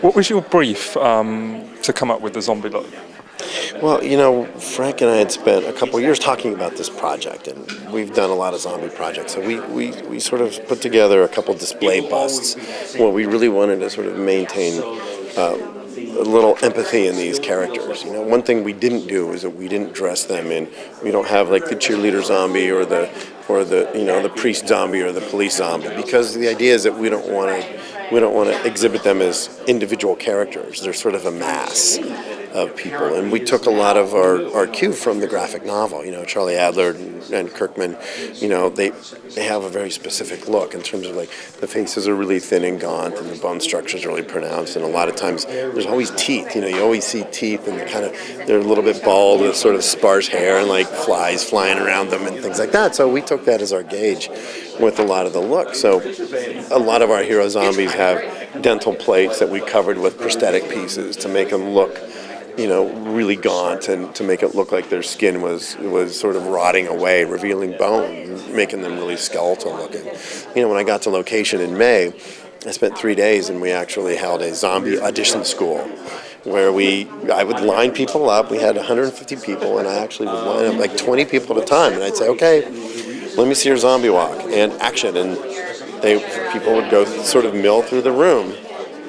What was your brief to come up with the zombie look? Well, Frank and I had spent a couple years talking about this project, and we've done a lot of zombie projects. So we sort of put together a couple display busts where we really wanted to sort of maintain a little empathy in these characters. One thing we didn't do is that we didn't dress them in. We don't have like the cheerleader zombie or the the priest zombie or the police zombie, because the idea is that we don't want to exhibit them as individual characters. They're sort of a mass of people, and we took a lot of our cue from the graphic novel. Charlie Adler and Kirkman, they have a very specific look in terms of like the faces are really thin and gaunt, and the bone structure is really pronounced, and a lot of times there's always teeth. You always see teeth, and they're a little bit bald with sort of sparse hair and like flies flying around them and things like that. So we took that as our gauge with a lot of the look. So a lot of our hero zombies have dental plates that we covered with prosthetic pieces to make them look really gaunt, and to make it look like their skin was sort of rotting away, revealing bone, making them really skeletal looking. When I got to location in May, I spent 3 days, and we actually held a zombie audition school where I would line people up. We had 150 people, and I actually would line up like 20 people at a time, and I'd say, okay, let me see your zombie walk and action, and people would go sort of mill through the room.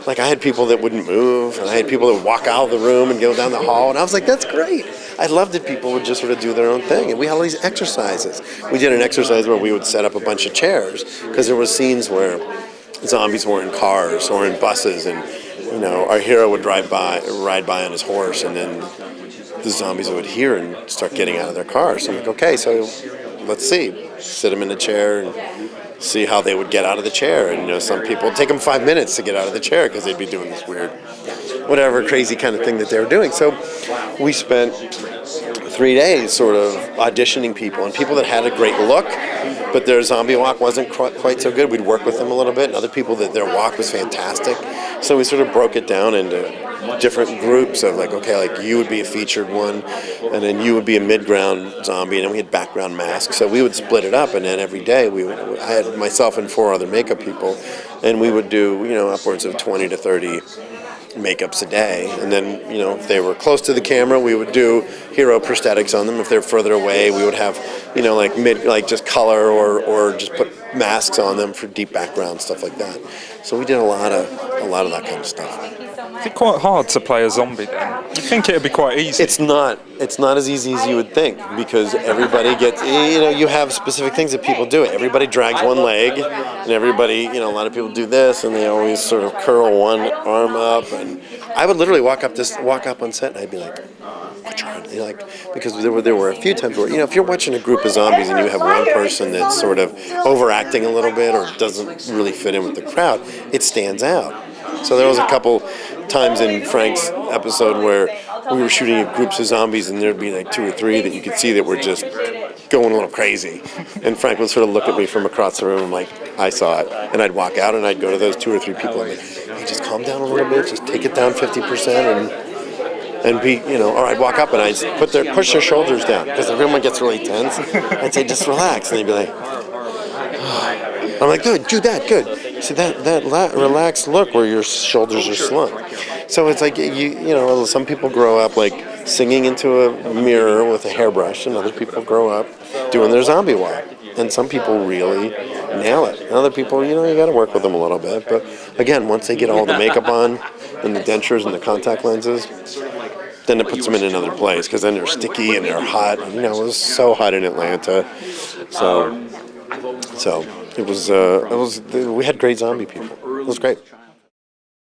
Like, I had people that wouldn't move, and I had people that would walk out of the room and go down the hall, and I was like, that's great. I loved it. People would just sort of do their own thing, and we had all these exercises. We did an exercise where we would set up a bunch of chairs, because there were scenes where zombies were in cars or in buses, and our hero would ride by on his horse, and then the zombies would hear and start getting out of their cars. So I'm like, okay, so let's see. Sit them in the chair and see how they would get out of the chair. And some people it'd take them 5 minutes to get out of the chair because they'd be doing this weird, whatever crazy kind of thing that they were doing. So we spent 3 days sort of auditioning people, and people that had a great look, but their zombie walk wasn't quite so good. We'd work with them a little bit, and other people that their walk was fantastic. So we sort of broke it down into different groups of like, okay, like you would be a featured one, and then you would be a mid-ground zombie, and then we had background masks. So we would split it up, and then every day I had myself and 4 other makeup people, and we would do upwards of 20 to 30 makeups a day. And then if they were close to the camera, we would do hero prosthetics on them. If they're further away, we would have like just color or just put masks on them for deep background, stuff like that. So we did a lot of that kind of stuff. Is it quite hard to play a zombie then? You think it'd be quite easy? It's not as easy as you would think, because everybody gets, you have specific things that people do. Everybody drags one leg, and everybody, a lot of people do this, and they always sort of curl one arm up. And I would literally walk up on set, and I'd be like, put your arm, because there were a few times where, if you're watching a group of zombies and you have one person that's sort of overacting a little bit or doesn't really fit in with the crowd, it stands out. So there was a couple times in Frank's episode where we were shooting groups of zombies, and there'd be like 2 or 3 that you could see that were just going a little crazy. And Frank would sort of look at me from across the room, and like, I saw it. And I'd walk out, and I'd go to those 2 or 3 people, and I'd be like, hey, just calm down a little bit, just take it down 50%, and be, or I'd walk up and I'd push their shoulders down, because everyone gets really tense. I'd say, just relax, and they'd be like, oh. I'm like, good, do that, good. See that relaxed look where your shoulders are slumped. So it's like some people grow up like singing into a mirror with a hairbrush, and other people grow up doing their zombie walk. And some people really nail it. And other people, you got to work with them a little bit. But again, once they get all the makeup on and the dentures and the contact lenses, then it puts them in another place, because then they're sticky and they're hot. And, it was so hot in Atlanta. So we had great zombie people. It was great.